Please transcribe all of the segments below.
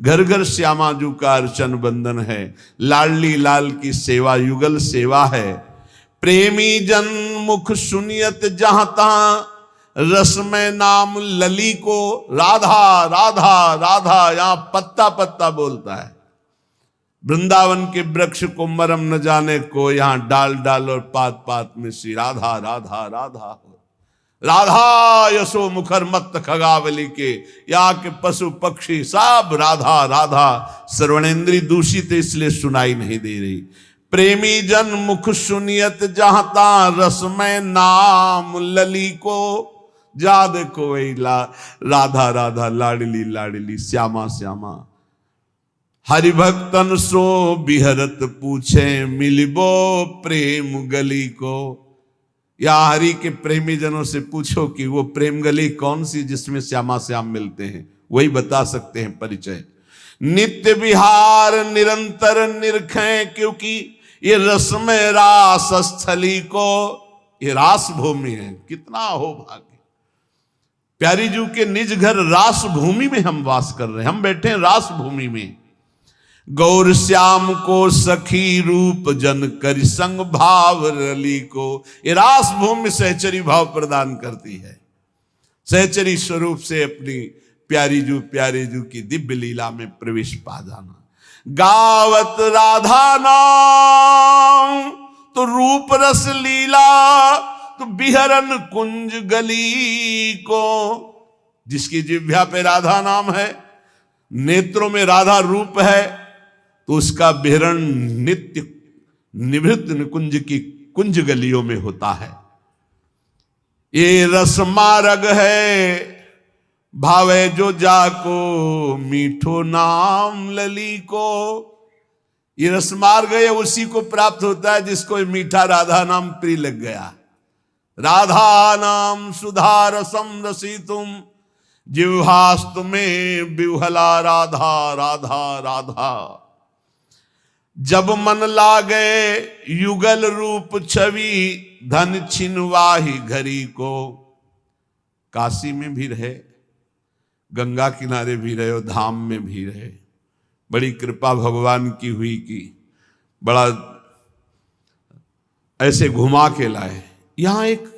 घर घर श्यामा जू का अर्चन बंदन है, लाडली लाल की सेवा युगल सेवा है। प्रेमी जन मुख सुनियत जहां तहां, रस में नाम लली को, राधा राधा राधा यहां पत्ता पत्ता बोलता है। वृंदावन के वृक्ष को मरम न जाने को, यहां डाल डाल और पात पात में श्री राधा राधा राधा हो। राधा यशो मुखर मत खगावली के, यहाँ के पशु पक्षी सब राधा राधा, श्रवणेन्द्री दूषित इसलिए सुनाई नहीं दे रही। प्रेमी जन मुख सुनियत जहां ता, रस में नाम लली को, जा देखो वही राधा राधा लाडली लाडली श्यामा श्यामा। हरिभक्तन सो बिहरत पूछे, मिलिबो प्रेम गली को। या हरि के प्रेमी जनों से पूछो कि वो प्रेम गली कौन सी जिसमें श्यामा श्याम मिलते हैं, वही बता सकते हैं परिचय। नित्य विहार निरंतर निरखें, क्योंकि ये रस में रास स्थली को, ये रास भूमि है। कितना हो भाग्य, प्यारी जू के निज घर रास भूमि में हम वास कर रहे हैं, हम बैठे हैं रास भूमि में। गौर श्याम को सखी रूप जन कर संग भाव रली को, ये रास भूमि सहचरी भाव प्रदान करती है। सहचरी स्वरूप से अपनी प्यारी जू की दिव्य लीला में प्रवेश पा जाना। गावत राधा नाम तो रूप रस लीला, तो बिहरन कुंज गली को। जिसकी जिह्वा पे राधा नाम है, नेत्रों में राधा रूप है, तो उसका बिहरण नित्य निवृत्त निकुंज की कुंज गलियों में होता है। ये रस मार्ग है, भावे जो जाको मीठो नाम लली को। ये रस मार्ग है, उसी को प्राप्त होता है जिसको मीठा राधा नाम प्रिय लग गया। राधा नाम सुधा रसम रसितुम, जिह्वास्तु में विह्वला राधा राधा राधा। जब मन लागे युगल रूप छवि, धन छिनवाही घरी को। काशी में भी रहे, गंगा किनारे भी रहे और धाम में भी रहे। बड़ी कृपा भगवान की हुई कि बड़ा ऐसे घुमा के लाए। यहां एक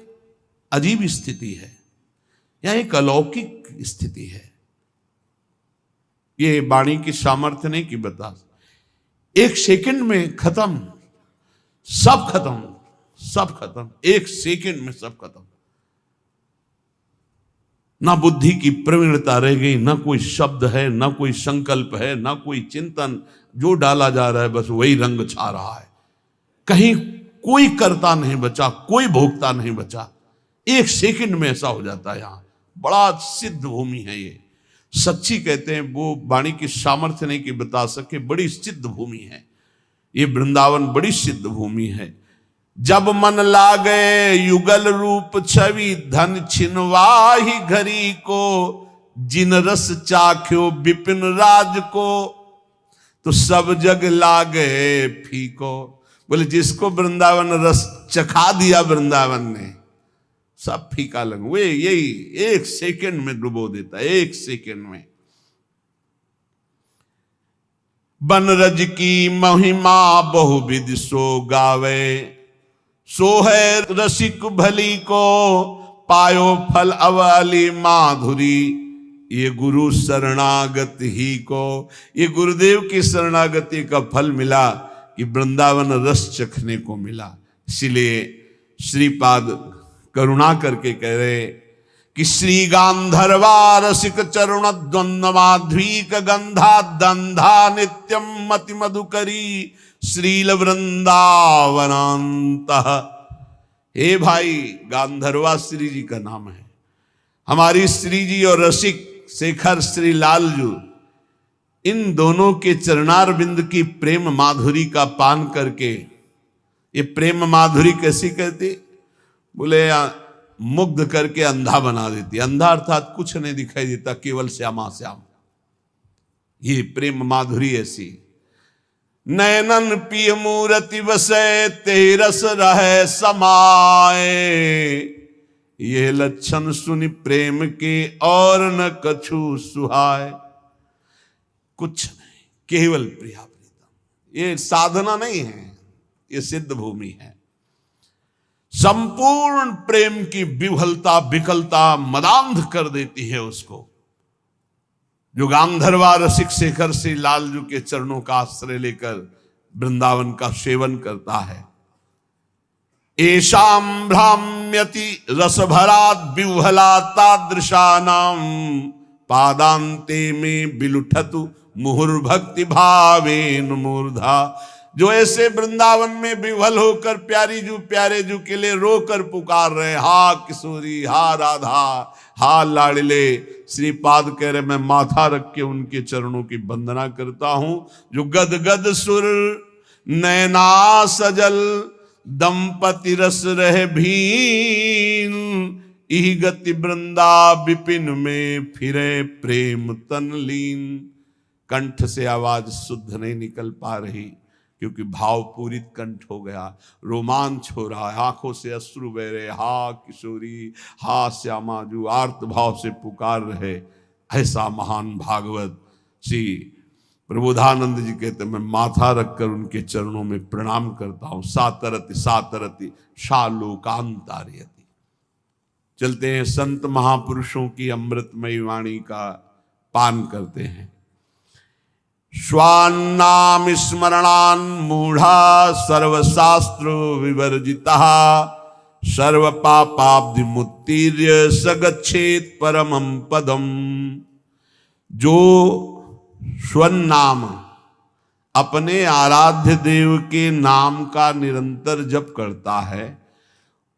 अजीब स्थिति है, यहां एक अलौकिक स्थिति है। ये वाणी की सामर्थ्य नहीं कि बता, एक सेकंड में खत्म, सब खत्म, सब खत्म, एक सेकंड में सब खत्म। ना बुद्धि की प्रवीणता रह गई, ना कोई शब्द है, ना कोई संकल्प है, ना कोई चिंतन। जो डाला जा रहा है बस वही रंग छा रहा है। कहीं कोई कर्ता नहीं बचा, कोई भोक्ता नहीं बचा। एक सेकंड में ऐसा हो जाता है। यहां बड़ा सिद्ध भूमि है ये। सच्ची कहते हैं, वो वाणी की सामर्थ्य नहीं कि बता सके, बड़ी सिद्ध भूमि है ये। वृंदावन बड़ी सिद्ध भूमि है। जब मन लागे युगल रूप छवि, धन छिनवाही घरी को। जिन रस चाख्यो विपिन राज को, तो सब जग लागे फीको। बोले जिसको वृंदावन रस चखा दिया वृंदावन ने, सब फीका लगे। वे यही एक सेकंड में डुबो देता है, एक सेकंड में। बनरज की महिमा बहुविध सो गावे, सो है रसिक भली को। पायो फल अवली माधुरी, ये गुरु शरणागत ही को। ये गुरुदेव की शरणागति का फल मिला कि वृंदावन रस चखने को मिला। इसीलिए श्रीपाद करुणा करके कह रहे कि श्री गांधर्वा रसिक चरुण द्वंद्व माध्वीक गंधा दंधा नित्यम मति मधुकरी श्रील वृंदावनांत। हे भाई, गांधर्वा श्री जी का नाम है। हमारी श्री जी और रसिक शेखर श्री लालजू, इन दोनों के चरणारविंद की प्रेम माधुरी का पान करके, ये प्रेम माधुरी कैसी कहती? बोले मुग्ध करके अंधा बना देती। अंधा अर्थात कुछ नहीं दिखाई देता, केवल श्यामा श्याम। ये प्रेम माधुरी ऐसी। नयनन पिय मूरति बसे, तेरस रहे समाए। ये लक्षण सुनि प्रेम के और न कछु सुहाय। कुछ नहीं, केवल प्रिया प्रीतम। ये साधना नहीं है, ये सिद्ध भूमि है। संपूर्ण प्रेम की विह्वलता विकलता मदांध कर देती है उसको। जो गांधर्वा रसिक शेखर से लालजू के चरणों का आश्रय लेकर वृंदावन का सेवन करता है। एशाम भ्राम्यति रसभरात विह्वला तादृशानाम पादांते में बिलुठतु मुहुर्भक्ति भावेन मूर्धा। जो ऐसे वृंदावन में विह्वल होकर प्यारी जू प्यारे जू के लिए रोकर पुकार रहे, हा किशोरी, हा राधा, हा लाडले। श्रीपाद कह रहे मैं माथा रख के उनके चरणों की वंदना करता हूं। जो गद गद सुर नैना सजल दंपति रस रह भीन, इह गति वृंदा विपिन में फिरे प्रेम तन लीन। कंठ से आवाज शुद्ध नहीं निकल पा रही क्योंकि भाव पूरित कंठ हो गया, रोमांच हो रहा है, आंखों से अश्रु बह रहे। हा किशोरी, हा श्यामा, जो आर्त भाव से पुकार रहे। ऐसा महान भागवत श्री प्रबोधानंद जी कहते मैं माथा रखकर उनके चरणों में प्रणाम करता हूं। सातरति सातरति शालोकांतार्यति। चलते हैं संत महापुरुषों की अमृतमयी वाणी का पान करते हैं। स्वान्नाम स्मरणान मूढ़ा सर्वशास्त्र विवर्जिता, सर्व पापाब्धि मुत्तीर्य सगच्छेत परमं पदम। जो स्वनाम अपने आराध्य देव के नाम का निरंतर जप करता है,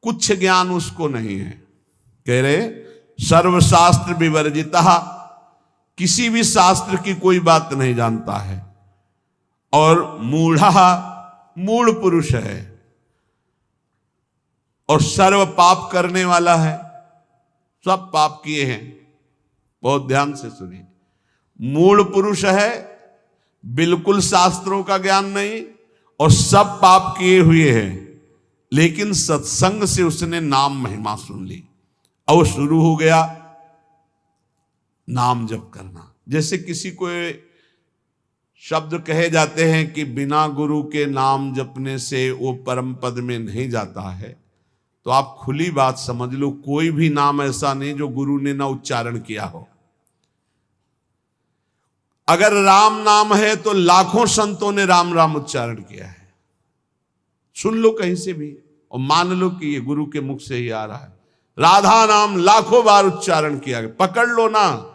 कुछ ज्ञान उसको नहीं है। कह रहे सर्वशास्त्र विवर्जिता, किसी भी शास्त्र की कोई बात नहीं जानता है। और मूढ़ा, मूढ़ पुरुष है। और सर्व पाप करने वाला है, सब पाप किए हैं। बहुत ध्यान से सुनिए। मूढ़ पुरुष है, बिल्कुल शास्त्रों का ज्ञान नहीं और सब पाप किए हुए हैं, लेकिन सत्संग से उसने नाम महिमा सुन ली। और शुरू हो गया नाम जप करना। जैसे किसी को शब्द कहे जाते हैं कि बिना गुरु के नाम जपने से वो परम पद में नहीं जाता है, तो आप खुली बात समझ लो, कोई भी नाम ऐसा नहीं जो गुरु ने ना उच्चारण किया हो। अगर राम नाम है तो लाखों संतों ने राम राम उच्चारण किया है। सुन लो कहीं से भी और मान लो कि ये गुरु के मुख से ही आ रहा है। राधा नाम लाखों बार उच्चारण किया गया। पकड़ लो ना,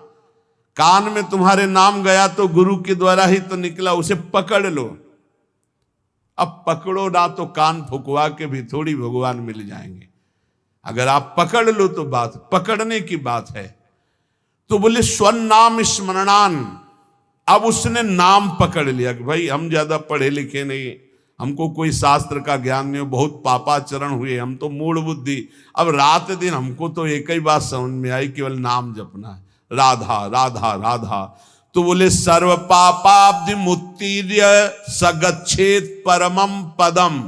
कान में तुम्हारे नाम गया तो गुरु के द्वारा ही तो निकला, उसे पकड़ लो। अब पकड़ो ना तो कान फुकवा के भी थोड़ी भगवान मिल जाएंगे। अगर आप पकड़ लो तो बात पकड़ने की बात है। तो बोले स्वनाम स्मरणान। अब उसने नाम पकड़ लिया कि भाई हम ज्यादा पढ़े लिखे नहीं, हमको कोई शास्त्र का ज्ञान नहीं, बहुत पापाचरण हुए, हम तो मूढ़ बुद्धि। अब रात दिन हमको तो एक ही बात समझ में आई, केवल नाम जपना है, राधा राधा राधा। तो बोले सर्व पापाब्धि मुत्तीर्य सगच्छेत परमं पदम।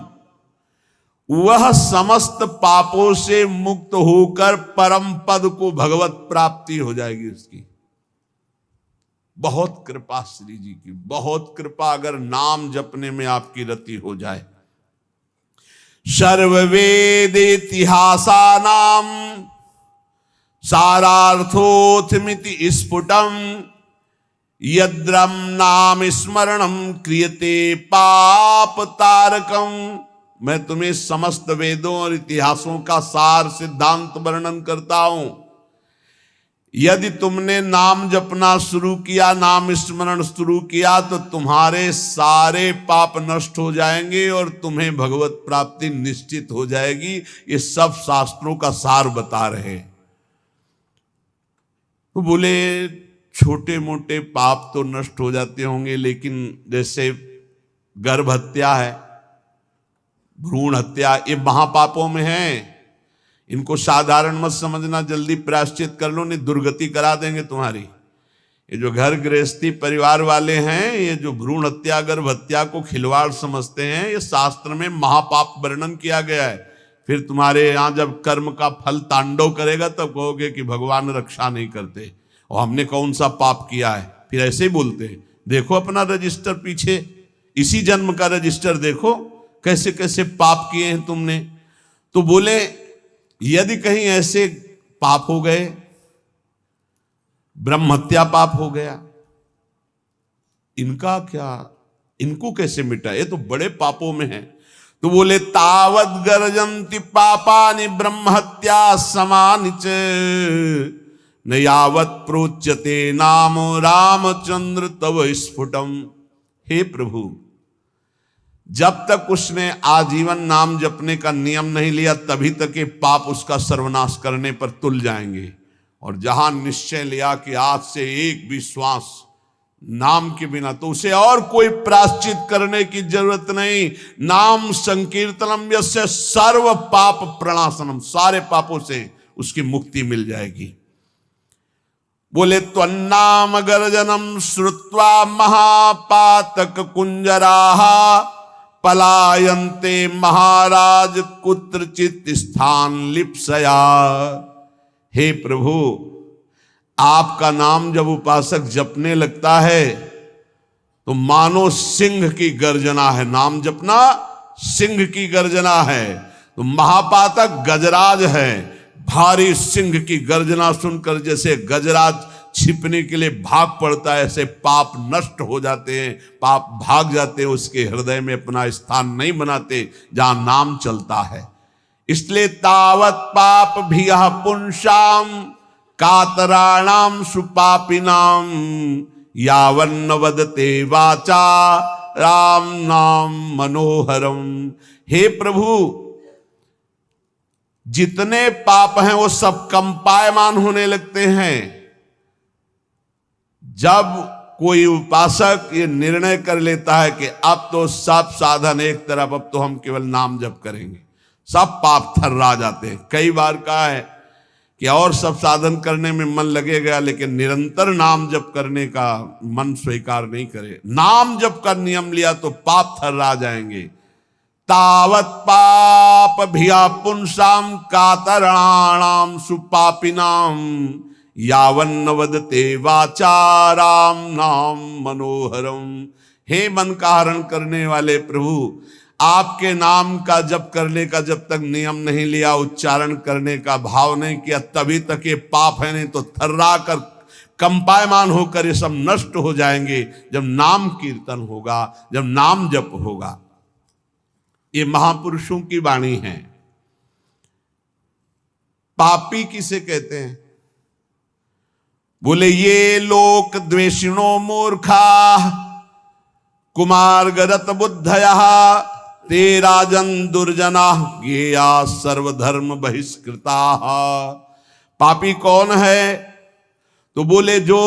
वह समस्त पापों से मुक्त होकर परम पद को भगवत प्राप्ति हो जाएगी उसकी। बहुत कृपा श्री जी की, बहुत कृपा अगर नाम जपने में आपकी रति हो जाए। सर्ववेद इतिहासानाम सारार्थोथमिति स्फुटम यद्रम नाम स्मरणम क्रियते पाप तारकम। मैं तुम्हें समस्त वेदों और इतिहासों का सार सिद्धांत वर्णन करता हूं। यदि तुमने नाम जपना शुरू किया, नाम स्मरण शुरू किया, तो तुम्हारे सारे पाप नष्ट हो जाएंगे और तुम्हें भगवत प्राप्ति निश्चित हो जाएगी। ये सब शास्त्रों का सार बता रहे। तो बोले छोटे मोटे पाप तो नष्ट हो जाते होंगे, लेकिन जैसे गर्भ हत्या है, भ्रूण हत्या, ये महापापों में है। इनको साधारण मत समझना, जल्दी प्रायश्चित कर लो, नहीं दुर्गति करा देंगे तुम्हारी। ये जो घर गृहस्थी परिवार वाले हैं, ये जो भ्रूण हत्या गर्भ हत्या को खिलवाड़ समझते हैं, ये शास्त्र में महापाप वर्णन किया गया है। फिर तुम्हारे यहां जब कर्म का फल तांडव करेगा तब कहोगे कि भगवान रक्षा नहीं करते और हमने कौन सा पाप किया है। फिर ऐसे ही बोलते हैं, देखो अपना रजिस्टर पीछे, इसी जन्म का रजिस्टर देखो, कैसे कैसे पाप किए हैं तुमने। तो बोले यदि कहीं ऐसे पाप हो गए, ब्रह्म हत्या पाप हो गया, इनका क्या, इनको कैसे मिटा, ये तो बड़े पापों में है। तो बोले तावत गर्जन्ति पापानि ब्रह्म हत्या समानि च न यावत प्रोच्यते नाम रामचंद्र तव स्फुटम। हे प्रभु, जब तक उसने आजीवन नाम जपने का नियम नहीं लिया तभी तक ये पाप उसका सर्वनाश करने पर तुल जाएंगे। और जहां निश्चय लिया कि आज से एक भी श्वास नाम के बिना, तो उसे और कोई प्रायश्चित करने की जरूरत नहीं। नाम संकीर्तनम यस्य सर्व पाप प्रणाशनम, सारे पापों से उसकी मुक्ति मिल जाएगी। बोले त्वन्नाम गर्जनम श्रुत्वा महापातक कुंजराः पलायन्ते महाराज कुत्रचित स्थान लिप्सया। हे प्रभु, आपका नाम जब उपासक जपने लगता है तो मानो सिंह की गर्जना है। नाम जपना सिंह की गर्जना है। तो महापातक गजराज है, भारी सिंह की गर्जना सुनकर जैसे गजराज छिपने के लिए भाग पड़ता है, ऐसे पाप नष्ट हो जाते हैं, पाप भाग जाते हैं, उसके हृदय में अपना स्थान नहीं बनाते जहां नाम चलता है। इसलिए तावत पाप भियः पुंसाम कातराणाम सुपापिनाम यावन्न वदते वाचा राम नाम मनोहरम। हे प्रभु, जितने पाप हैं वो सब कंपायमान होने लगते हैं जब कोई उपासक ये निर्णय कर लेता है कि अब तो सब साधन एक तरफ, अब तो हम केवल नाम जप करेंगे, सब पाप थर्रा जाते हैं। कई बार कहा है कि और सब साधन करने में मन लगेगा लेकिन निरंतर नाम जप करने का मन स्वीकार नहीं करे। नाम जप का नियम लिया तो पाप थर्रा जाएंगे। तावत पाप भिया पुंसाम कातराणाम सुपापिनाम यावन्न वदते वाचा राम नाम मनोहरम। हे मन का हरण करने वाले प्रभु, आपके नाम का जप करने का जब तक नियम नहीं लिया, उच्चारण करने का भाव नहीं किया, तभी तक ये पाप है, नहीं तो थर्रा कर कंपायमान होकर ये सब नष्ट हो जाएंगे जब नाम कीर्तन होगा, जब नाम जप होगा। ये महापुरुषों की वाणी है। पापी किसे कहते हैं? बोले ये लोक द्वेषिणो मूर्खा कुमार्गरत बुद्धयः ते राजन दुर्जना ज्ञेया सर्वधर्म बहिष्कृता। पापी कौन है? तो बोले जो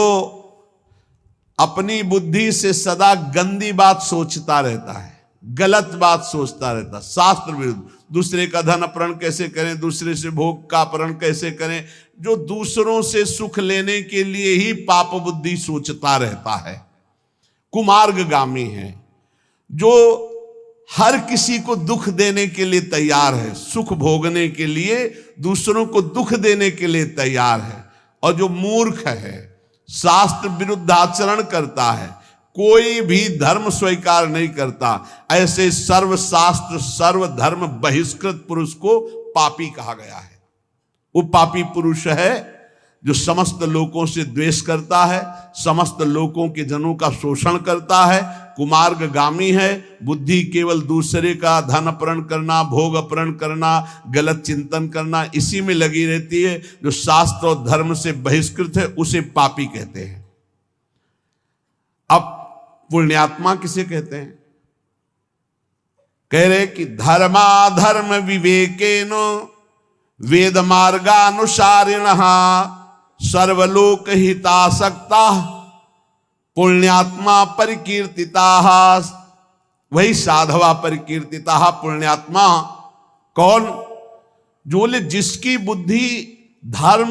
अपनी बुद्धि से सदा गंदी बात सोचता रहता है, गलत बात सोचता रहता, शास्त्र विरुद्ध, दूसरे का धन अपहरण कैसे करें, दूसरे से भोग का अपहरण कैसे करें, जो दूसरों से सुख लेने के लिए ही पाप बुद्धि सोचता रहता है, कुमार्गगामी है। जो हर किसी को दुख देने के लिए तैयार है, सुख भोगने के लिए दूसरों को दुख देने के लिए तैयार है। और जो मूर्ख है, शास्त्र विरुद्ध आचरण करता है, कोई भी धर्म स्वीकार नहीं करता, ऐसे सर्वशास्त्र सर्वधर्म बहिष्कृत पुरुष को पापी कहा गया है। वो पापी पुरुष है जो समस्त लोगों से द्वेष करता है, समस्त लोगों के जनों का शोषण करता है, कुमार्गगामी है। बुद्धि केवल दूसरे का धन अपहरण करना, भोग अपहरण करना, गलत चिंतन करना, इसी में लगी रहती है। जो शास्त्र और धर्म से बहिष्कृत है उसे पापी कहते हैं। अब पुण्यात्मा किसे कहते हैं? कह रहे कि धर्माधर्म विवेकेन वेद मार्गानुसारिणः सर्वलोक हितासक्ता पुण्यात्मा परिकीर्तिता। वही साधवा परिकीर्तिता। पुण्यात्मा कौन? जो जिसकी बुद्धि धर्म